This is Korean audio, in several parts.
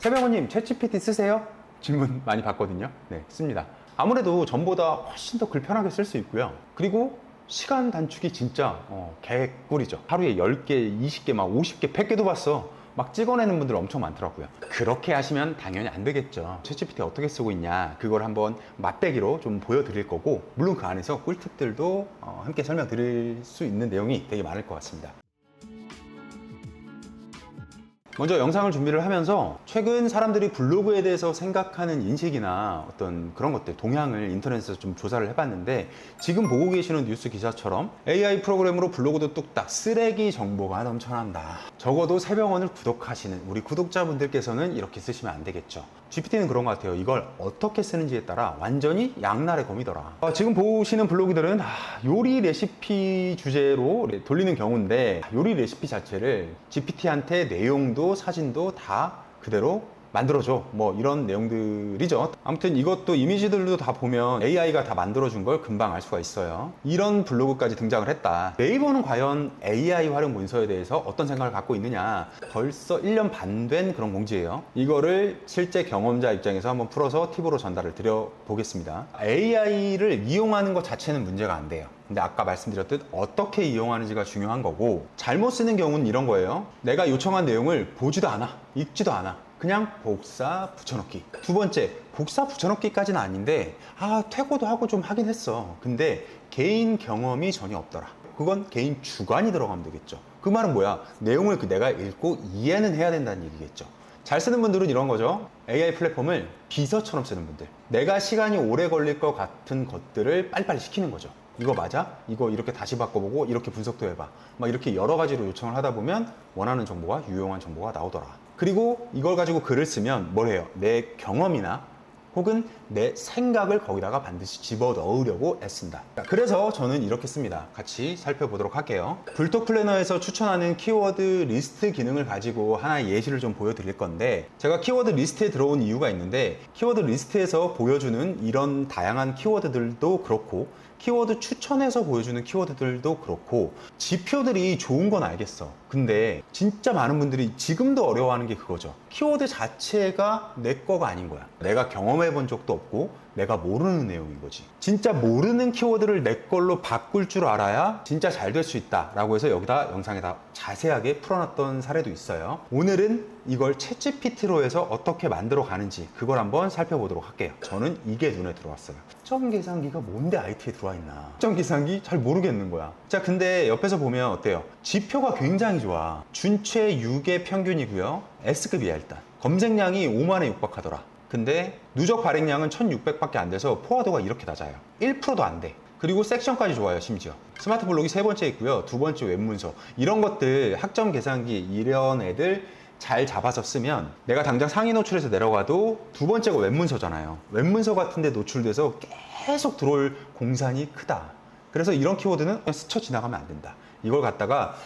세병호님, 챗GPT 쓰세요? 질문 많이 받거든요. 네, 씁니다. 아무래도 전보다 훨씬 더 글편하게 쓸 수 있고요. 그리고 시간 단축이 진짜 개꿀이죠. 하루에 10개, 20개, 막 50개, 100개도 봤어. 막 찍어내는 분들 엄청 많더라고요. 그렇게 하시면 당연히 안 되겠죠. 챗GPT 어떻게 쓰고 있냐, 그걸 한번 맛배기로 좀 보여드릴 거고, 물론 그 안에서 꿀팁들도 함께 설명드릴 수 있는 내용이 되게 많을 것 같습니다. 먼저 영상을 준비를 하면서 최근 사람들이 블로그에 대해서 생각하는 인식이나 어떤 그런 것들, 동향을 인터넷에서 좀 조사를 해봤는데, 지금 보고 계시는 뉴스 기사처럼 AI 프로그램으로 블로그도 뚝딱 쓰레기 정보가 넘쳐난다. 적어도 세병원을 구독하시는 우리 구독자분들께서는 이렇게 쓰시면 안 되겠죠. GPT는 그런 것 같아요. 이걸 어떻게 쓰는지에 따라 완전히 양날의 검이더라. 지금 보시는 블로그들은 요리 레시피 주제로 돌리는 경우인데, 요리 레시피 자체를 GPT한테 내용도 사진도 다 그대로 만들어줘, 뭐 이런 내용들이죠. 아무튼 이것도 이미지들도 다 보면 AI가 다 만들어준 걸 금방 알 수가 있어요. 이런 블로그까지 등장을 했다. 네이버는 과연 AI 활용 문서에 대해서 어떤 생각을 갖고 있느냐, 벌써 1년 반 된 그런 공지예요. 이거를 실제 경험자 입장에서 한번 풀어서 팁으로 전달을 드려보겠습니다. AI를 이용하는 것 자체는 문제가 안 돼요. 근데 아까 말씀드렸듯 어떻게 이용하는지가 중요한 거고, 잘못 쓰는 경우는 이런 거예요. 내가 요청한 내용을 보지도 않아, 읽지도 않아, 그냥 복사 붙여넣기. 두 번째, 복사 붙여넣기까지는 아닌데 퇴고도 하고 좀 하긴 했어. 근데 개인 경험이 전혀 없더라. 그건 개인 주관이 들어가면 되겠죠. 그 말은 뭐야? 내용을 내가 읽고 이해는 해야 된다는 얘기겠죠. 잘 쓰는 분들은 이런 거죠. AI 플랫폼을 비서처럼 쓰는 분들, 내가 시간이 오래 걸릴 것 같은 것들을 빨리빨리 시키는 거죠. 이거 맞아? 이거 이렇게 다시 바꿔보고 이렇게 분석도 해봐. 막 이렇게 여러 가지로 요청을 하다 보면 원하는 정보가, 유용한 정보가 나오더라. 그리고 이걸 가지고 글을 쓰면 뭘 해요? 내 경험이나 혹은 내 생각을 거기다가 반드시 집어넣으려고 애쓴다. 그래서 저는 이렇게 씁니다. 같이 살펴보도록 할게요. 불톡 플래너에서 추천하는 키워드 리스트 기능을 가지고 하나의 예시를 좀 보여드릴 건데, 제가 키워드 리스트에 들어온 이유가 있는데, 키워드 리스트에서 보여주는 이런 다양한 키워드들도 그렇고, 키워드 추천해서 보여주는 키워드들도 그렇고, 지표들이 좋은 건 알겠어. 근데 진짜 많은 분들이 지금도 어려워하는 게 그거죠. 키워드 자체가 내 거가 아닌 거야. 내가 경험해 본 적도 없고 내가 모르는 내용인 거지. 진짜 모르는 키워드를 내 걸로 바꿀 줄 알아야 진짜 잘 될 수 있다 라고 해서 여기다 영상에다 자세하게 풀어놨던 사례도 있어요. 오늘은 이걸 챗GPT로 해서 어떻게 만들어 가는지 그걸 한번 살펴보도록 할게요. 저는 이게 눈에 들어왔어요. 확정 계산기가 뭔데 IT에 들어와 있나. 확정 계산기 잘 모르겠는 거야. 자, 근데 옆에서 보면 어때요? 지표가 굉장히 좋아. 준최 6의 평균이고요. S급이야. 일단 검색량이 5만에 육박하더라. 근데 누적 발행량은 1600밖에 안 돼서 포화도가 이렇게 낮아요. 1%도 안 돼. 그리고 섹션까지 좋아요. 심지어 스마트 블록이 세 번째 있고요. 두 번째 웹문서. 이런 것들, 학점 계산기 이런 애들 잘 잡아서 쓰면 내가 당장 상위 노출해서 내려가도 두 번째가 웹문서잖아요. 웹문서 같은 데 노출돼서 계속 들어올 공산이 크다. 그래서 이런 키워드는 그냥 스쳐 지나가면 안 된다. 이걸 갖다가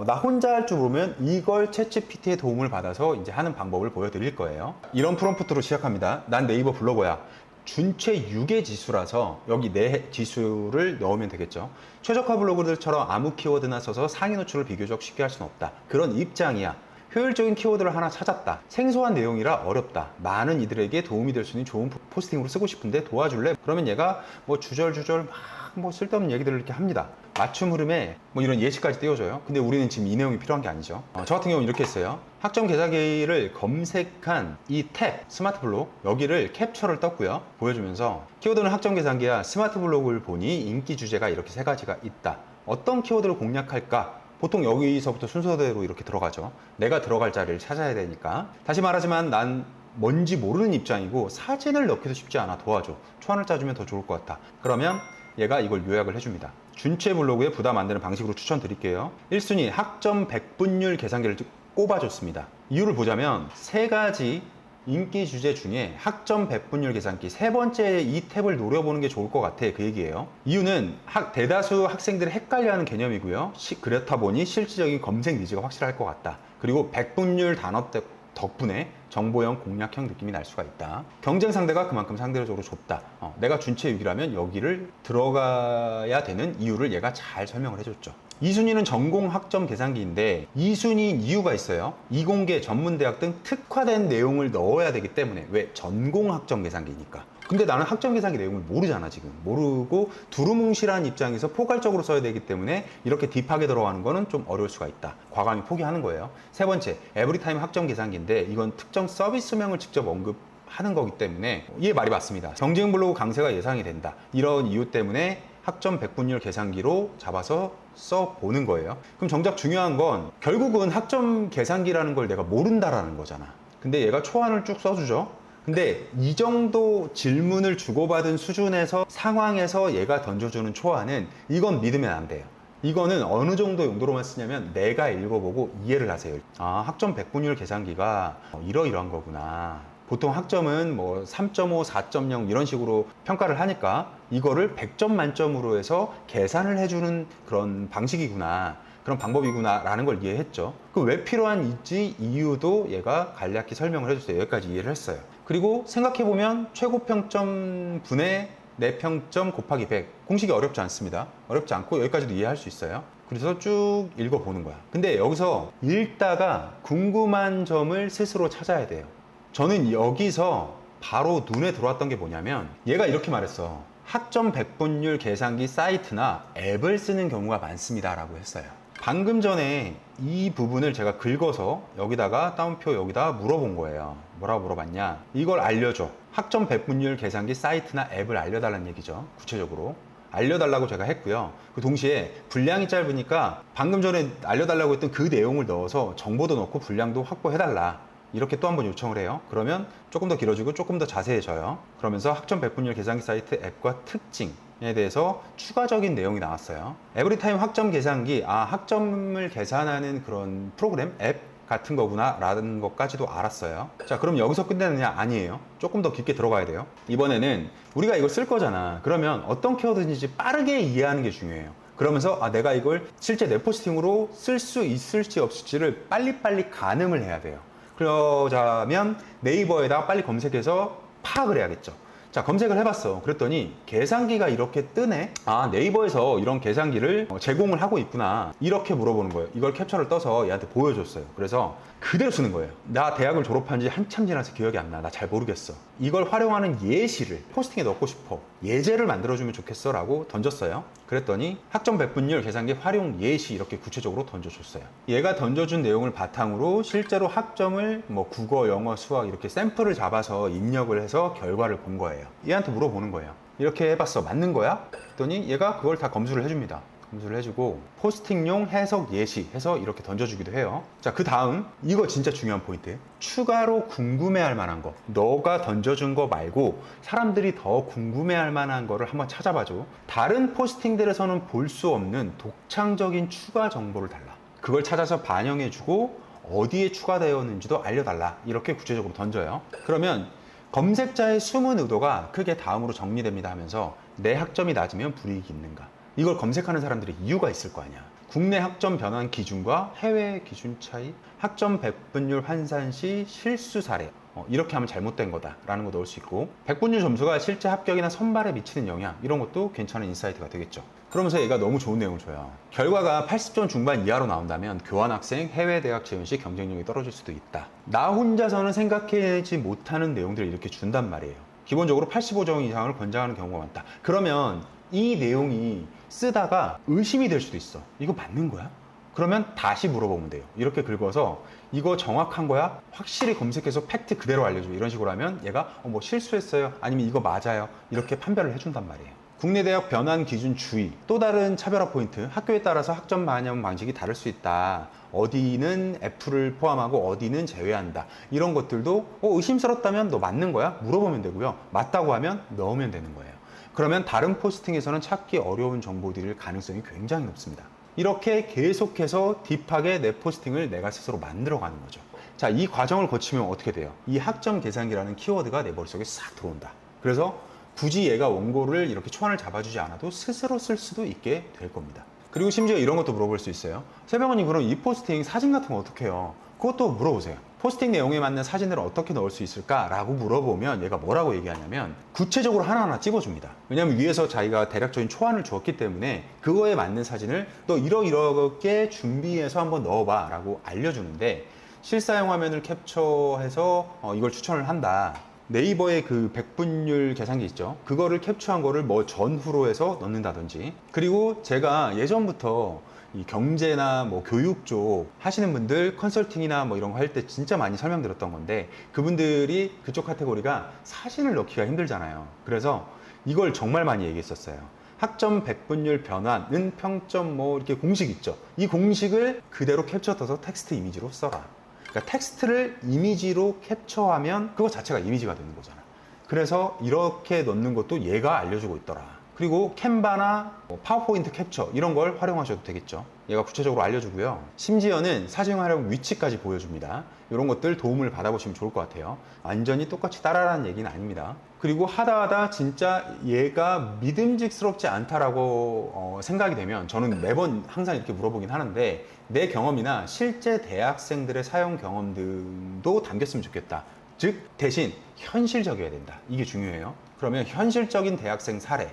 나 혼자 할 줄 모르면 이걸 챗GPT의 도움을 받아서 이제 하는 방법을 보여드릴 거예요. 이런 프롬프트로 시작합니다. 난 네이버 블로거야. 준최 6의 지수라서 여기 내 지수를 넣으면 되겠죠. 최적화 블로그들처럼 아무 키워드나 써서 상위 노출을 비교적 쉽게 할 수는 없다. 그런 입장이야. 효율적인 키워드를 하나 찾았다. 생소한 내용이라 어렵다. 많은 이들에게 도움이 될 수 있는 좋은 포스팅으로 쓰고 싶은데 도와줄래? 그러면 얘가 뭐 주절주절 막 쓸데없는 얘기들을 이렇게 합니다. 맞춤 흐름에 뭐 이런 예시까지 띄워줘요. 근데 우리는 지금 이 내용이 필요한 게 아니죠. 저 같은 경우는 이렇게 했어요. 학점 계산기를 검색한 이 탭, 스마트 블록, 여기를 캡처를 떴고요. 보여주면서 키워드는 학점 계산기야. 스마트 블록을 보니 인기 주제가 이렇게 세 가지가 있다. 어떤 키워드를 공략할까? 보통 여기서부터 순서대로 이렇게 들어가죠. 내가 들어갈 자리를 찾아야 되니까. 다시 말하지만 난 뭔지 모르는 입장이고 사진을 넣기도 쉽지 않아. 도와줘. 초안을 짜주면 더 좋을 것 같아. 그러면 얘가 이걸 요약을 해줍니다. 준최 블로그에 부담 안 되는 방식으로 추천드릴게요. 1순위 학점 백분율 계산기를 꼽아줬습니다. 이유를 보자면 세 가지 인기 주제 중에 학점 백분율 계산기 세 번째 이 탭을 노려보는 게 좋을 것 같아. 그 얘기예요. 이유는 대다수 학생들이 헷갈려하는 개념이고요. 그렇다 보니 실질적인 검색 니즈가 확실할 것 같다. 그리고 백분율 단어 덕분에 정보형 공략형 느낌이 날 수가 있다. 경쟁 상대가 그만큼 상대적으로 좁다. 내가 준최 6이라면 여기를 들어가야 되는 이유를 얘가 잘 설명을 해줬죠. 2순위는 전공 학점 계산기인데 2순위인 이유가 있어요. 이공계, 전문대학 등 특화된 내용을 넣어야 되기 때문에. 왜? 전공 학점 계산기니까. 근데 나는 학점 계산기 내용을 모르잖아. 지금 모르고 두루뭉실한 입장에서 포괄적으로 써야 되기 때문에 이렇게 딥하게 들어가는 거는 좀 어려울 수가 있다. 과감히 포기하는 거예요. 세 번째, 에브리타임 학점 계산기인데 이건 특정 서비스명을 직접 언급하는 거기 때문에 이해 말이 맞습니다. 경쟁 블로그 강세가 예상이 된다. 이런 이유 때문에 학점 백분율 계산기로 잡아서 써보는 거예요. 그럼 정작 중요한 건 결국은 학점 계산기라는 걸 내가 모른다라는 거잖아. 근데 얘가 초안을 쭉 써주죠. 근데 이 정도 질문을 주고받은 수준에서 상황에서 얘가 던져주는 초안은 이건 믿으면 안 돼요. 이거는 어느 정도 용도로만 쓰냐면 내가 읽어보고 이해를 하세요. 아, 학점 백분율 계산기가 이러이러한 거구나. 보통 학점은 뭐 3.5, 4.0 이런 식으로 평가를 하니까 이거를 100점 만점으로 해서 계산을 해주는 그런 방식이구나. 그런 방법이구나 라는 걸 이해했죠. 그 왜 필요한지 이유도 얘가 간략히 설명을 해줬어요. 여기까지 이해를 했어요. 그리고 생각해보면 최고 평점 분의 내 평점 곱하기 100. 공식이 어렵지 않습니다. 어렵지 않고 여기까지도 이해할 수 있어요. 그래서 쭉 읽어보는 거야. 근데 여기서 읽다가 궁금한 점을 스스로 찾아야 돼요. 저는 여기서 바로 눈에 들어왔던 게 뭐냐면 얘가 이렇게 말했어. 학점 백분율 계산기 사이트나 앱을 쓰는 경우가 많습니다 라고 했어요. 방금 전에 이 부분을 제가 긁어서 여기다가 따옴표 여기다 물어본 거예요. 뭐라고 물어봤냐? 이걸 알려줘. 학점 백분율 계산기 사이트나 앱을 알려달라는 얘기죠. 구체적으로. 알려달라고 제가 했고요. 그 동시에 분량이 짧으니까 방금 전에 알려달라고 했던 그 내용을 넣어서 정보도 넣고 분량도 확보해달라. 이렇게 또 한 번 요청을 해요. 그러면 조금 더 길어지고 조금 더 자세해져요. 그러면서 학점 백분율 계산기 사이트 앱과 특징에 대해서 추가적인 내용이 나왔어요. 에브리타임 학점 계산기, 학점을 계산하는 그런 프로그램, 앱 같은 거구나 라는 것까지도 알았어요. 자, 그럼 여기서 끝내느냐? 아니에요. 조금 더 깊게 들어가야 돼요. 이번에는 우리가 이걸 쓸 거잖아. 그러면 어떤 키워드인지 빠르게 이해하는 게 중요해요. 그러면서 내가 이걸 실제 내 포스팅으로 쓸 수 있을지 없을지를 빨리빨리 가늠을 해야 돼요. 그러자면 네이버에다가 빨리 검색해서 파악을 해야겠죠. 자, 검색을 해봤어. 그랬더니 계산기가 이렇게 뜨네. 네이버에서 이런 계산기를 제공을 하고 있구나. 이렇게 물어보는 거예요. 이걸 캡처를 떠서 얘한테 보여줬어요. 그래서 그대로 쓰는 거예요. 나 대학을 졸업한 지 한참 지나서 기억이 안 나. 나 잘 모르겠어. 이걸 활용하는 예시를 포스팅에 넣고 싶어. 예제를 만들어주면 좋겠어 라고 던졌어요. 그랬더니 학점 백분율 계산기 활용 예시 이렇게 구체적으로 던져줬어요. 얘가 던져준 내용을 바탕으로 실제로 학점을 국어, 영어, 수학 이렇게 샘플을 잡아서 입력을 해서 결과를 본 거예요. 얘한테 물어보는 거예요. 이렇게 해봤어. 맞는 거야? 그랬더니 얘가 그걸 다 검수를 해줍니다. 검수를 해주고 포스팅용 해석 예시 해서 이렇게 던져주기도 해요. 자, 그 다음 이거 진짜 중요한 포인트. 추가로 궁금해할 만한 거. 너가 던져준 거 말고 사람들이 더 궁금해할 만한 거를 한번 찾아봐줘. 다른 포스팅들에서는 볼 수 없는 독창적인 추가 정보를 달라. 그걸 찾아서 반영해주고 어디에 추가되었는지도 알려달라. 이렇게 구체적으로 던져요. 그러면 검색자의 숨은 의도가 크게 다음으로 정리됩니다 하면서 내 학점이 낮으면 불이익이 있는가? 이걸 검색하는 사람들이 이유가 있을 거 아니야. 국내 학점 변환 기준과 해외 기준 차이, 학점 백분율 환산 시 실수 사례, 이렇게 하면 잘못된 거다라는 거 넣을 수 있고, 백분율 점수가 실제 합격이나 선발에 미치는 영향, 이런 것도 괜찮은 인사이트가 되겠죠. 그러면서 얘가 너무 좋은 내용을 줘요. 결과가 80점 중반 이하로 나온다면 교환학생, 해외 대학 지원 시 경쟁력이 떨어질 수도 있다. 나 혼자서는 생각하지 못하는 내용들을 이렇게 준단 말이에요. 기본적으로 85점 이상을 권장하는 경우가 많다. 그러면 이 내용이 쓰다가 의심이 될 수도 있어. 이거 맞는 거야? 그러면 다시 물어보면 돼요. 이렇게 긁어서 이거 정확한 거야? 확실히 검색해서 팩트 그대로 알려줘. 이런 식으로 하면 얘가 실수했어요. 아니면 이거 맞아요. 이렇게 판별을 해준단 말이에요. 국내 대학 변환 기준 주의. 또 다른 차별화 포인트. 학교에 따라서 학점 반영 방식이 다를 수 있다. 어디는 F를 포함하고 어디는 제외한다. 이런 것들도 의심스럽다면 너 맞는 거야? 물어보면 되고요. 맞다고 하면 넣으면 되는 거예요. 그러면 다른 포스팅에서는 찾기 어려운 정보들일 가능성이 굉장히 높습니다. 이렇게 계속해서 딥하게 내 포스팅을 내가 스스로 만들어가는 거죠. 자, 이 과정을 거치면 어떻게 돼요? 이 학점 계산기라는 키워드가 내 머릿속에 싹 들어온다. 그래서 굳이 얘가 원고를 이렇게 초안을 잡아주지 않아도 스스로 쓸 수도 있게 될 겁니다. 그리고 심지어 이런 것도 물어볼 수 있어요. 세병원님, 그럼 이 포스팅 사진 같은 거 어떻게 해요? 그것도 물어보세요. 포스팅 내용에 맞는 사진을 어떻게 넣을 수 있을까라고 물어보면 얘가 뭐라고 얘기하냐면 구체적으로 하나하나 찝어줍니다. 왜냐면 위에서 자기가 대략적인 초안을 주었기 때문에 그거에 맞는 사진을 너 이렇게 준비해서 한번 넣어봐 라고 알려주는데, 실사용 화면을 캡처해서 이걸 추천을 한다. 네이버의 그 백분율 계산기 있죠, 그거를 캡처한 거를 뭐 전후로 해서 넣는다든지. 그리고 제가 예전부터 이 경제나 뭐 교육 쪽 하시는 분들 컨설팅이나 뭐 이런 거 할 때 진짜 많이 설명드렸던 건데, 그분들이 그쪽 카테고리가 사진을 넣기가 힘들잖아요. 그래서 이걸 정말 많이 얘기했었어요. 학점 백분율 변화는 평점 뭐 이렇게 공식 있죠, 이 공식을 그대로 캡처해서 텍스트 이미지로 써라. 그러니까 텍스트를 이미지로 캡처하면 그거 자체가 이미지가 되는 거잖아. 그래서 이렇게 넣는 것도 얘가 알려주고 있더라. 그리고 캔바나 파워포인트 캡처 이런 걸 활용하셔도 되겠죠. 얘가 구체적으로 알려주고요. 심지어는 사진 활용 위치까지 보여줍니다. 이런 것들 도움을 받아보시면 좋을 것 같아요. 완전히 똑같이 따라라는 얘기는 아닙니다. 그리고 하다 진짜 얘가 믿음직스럽지 않다라고 생각이 되면 저는 매번 항상 이렇게 물어보긴 하는데, 내 경험이나 실제 대학생들의 사용 경험 등도 담겼으면 좋겠다. 즉 대신 현실적이어야 된다. 이게 중요해요. 그러면 현실적인 대학생 사례,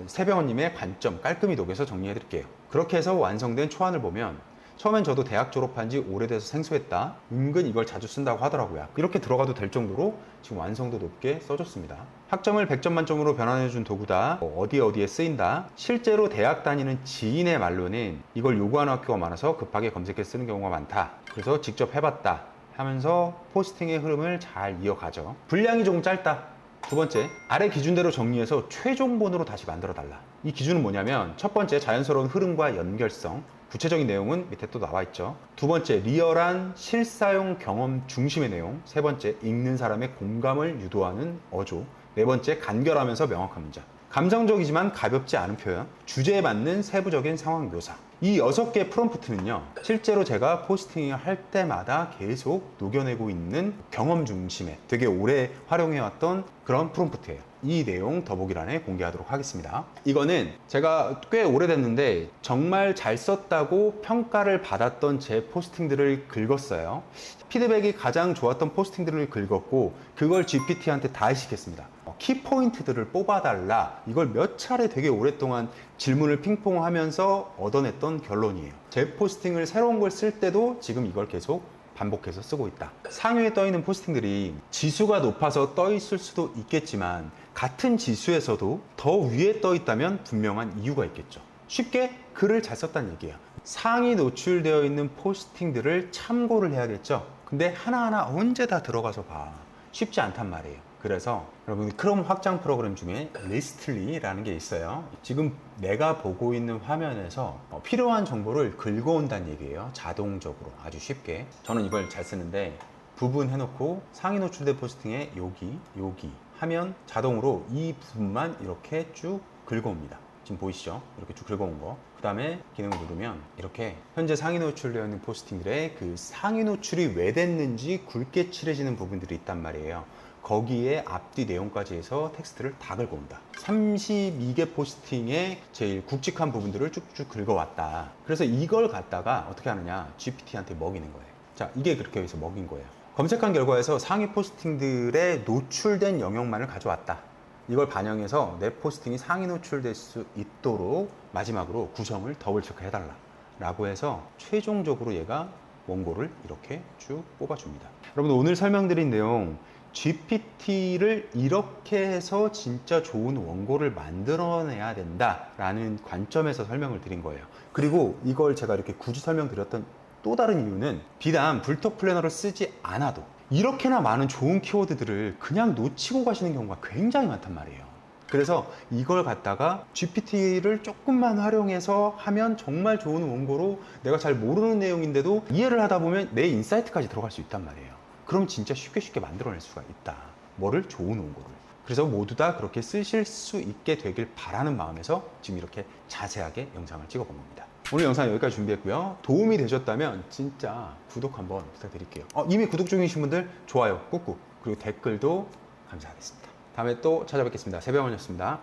세병원님의 관점 깔끔히 녹여서 정리해 드릴게요. 그렇게 해서 완성된 초안을 보면, 처음엔 저도 대학 졸업한 지 오래돼서 생소했다, 은근 이걸 자주 쓴다고 하더라고요. 이렇게 들어가도 될 정도로 지금 완성도 높게 써줬습니다. 학점을 100점 만점으로 변환해준 도구다, 어디에 쓰인다. 실제로 대학 다니는 지인의 말로는 이걸 요구하는 학교가 많아서 급하게 검색해 쓰는 경우가 많다. 그래서 직접 해봤다 하면서 포스팅의 흐름을 잘 이어가죠. 분량이 조금 짧다. 두 번째, 아래 기준대로 정리해서 최종본으로 다시 만들어 달라. 이 기준은 뭐냐면, 첫 번째, 자연스러운 흐름과 연결성. 구체적인 내용은 밑에 또 나와 있죠. 두 번째, 리얼한 실사용 경험 중심의 내용. 세 번째, 읽는 사람의 공감을 유도하는 어조. 네 번째, 간결하면서 명확한 문장. 감정적이지만 가볍지 않은 표현, 주제에 맞는 세부적인 상황 묘사. 이 6개 프롬프트는요, 실제로 제가 포스팅을 할 때마다 계속 녹여내고 있는 경험 중심의 되게 오래 활용해왔던 그런 프롬프트예요. 이 내용 더보기란에 공개하도록 하겠습니다. 이거는 제가 꽤 오래됐는데 정말 잘 썼다고 평가를 받았던 제 포스팅들을 긁었어요. 피드백이 가장 좋았던 포스팅들을 긁었고, 그걸 GPT한테 다 해시켰습니다. 키포인트들을 뽑아달라, 이걸 몇 차례 되게 오랫동안 질문을 핑퐁하면서 얻어냈던 결론이에요. 제 포스팅을 새로운 걸 쓸 때도 지금 이걸 계속 반복해서 쓰고 있다. 상위에 떠있는 포스팅들이 지수가 높아서 떠있을 수도 있겠지만, 같은 지수에서도 더 위에 떠있다면 분명한 이유가 있겠죠. 쉽게 글을 잘 썼다는 얘기야. 상위 노출되어 있는 포스팅들을 참고를 해야겠죠. 근데 하나하나 언제 다 들어가서 봐, 쉽지 않단 말이에요. 그래서 여러분, 크롬 확장 프로그램 중에 리스트리라는 게 있어요. 지금 내가 보고 있는 화면에서 필요한 정보를 긁어온다는 얘기예요. 자동적으로 아주 쉽게. 저는 이걸 잘 쓰는데, 부분 해놓고 상위 노출된 포스팅에 여기 하면 자동으로 이 부분만 이렇게 쭉 긁어옵니다. 지금 보이시죠? 이렇게 쭉 긁어온 거. 그 다음에 기능을 누르면 이렇게 현재 상위 노출되어 있는 포스팅들의 그 상위 노출이 왜 됐는지 굵게 칠해지는 부분들이 있단 말이에요. 거기에 앞뒤 내용까지 해서 텍스트를 다 긁어온다. 32개 포스팅의 제일 굵직한 부분들을 쭉쭉 긁어왔다. 그래서 이걸 갖다가 어떻게 하느냐, GPT한테 먹이는 거예요. 자, 이게 그렇게 해서 먹인 거예요. 검색한 결과에서 상위 포스팅들의 노출된 영역만을 가져왔다. 이걸 반영해서 내 포스팅이 상위 노출될 수 있도록 마지막으로 구성을 더블 체크해달라 라고 해서 최종적으로 얘가 원고를 이렇게 쭉 뽑아줍니다. 여러분, 오늘 설명드린 내용, GPT를 이렇게 해서 진짜 좋은 원고를 만들어내야 된다라는 관점에서 설명을 드린 거예요. 그리고 이걸 제가 이렇게 굳이 설명드렸던 또 다른 이유는, 비단 불톡 플래너를 쓰지 않아도 이렇게나 많은 좋은 키워드들을 그냥 놓치고 가시는 경우가 굉장히 많단 말이에요. 그래서 이걸 갖다가 GPT를 조금만 활용해서 하면 정말 좋은 원고로, 내가 잘 모르는 내용인데도 이해를 하다 보면 내 인사이트까지 들어갈 수 있단 말이에요. 그럼 진짜 쉽게 만들어낼 수가 있다. 뭐를? 좋은 원고를. 그래서 모두 다 그렇게 쓰실 수 있게 되길 바라는 마음에서 지금 이렇게 자세하게 영상을 찍어본 겁니다. 오늘 영상 여기까지 준비했고요. 도움이 되셨다면 진짜 구독 한번 부탁드릴게요. 이미 구독 중이신 분들 좋아요 꾹꾹, 그리고 댓글도 감사하겠습니다. 다음에 또 찾아뵙겠습니다. 세병원이었습니다.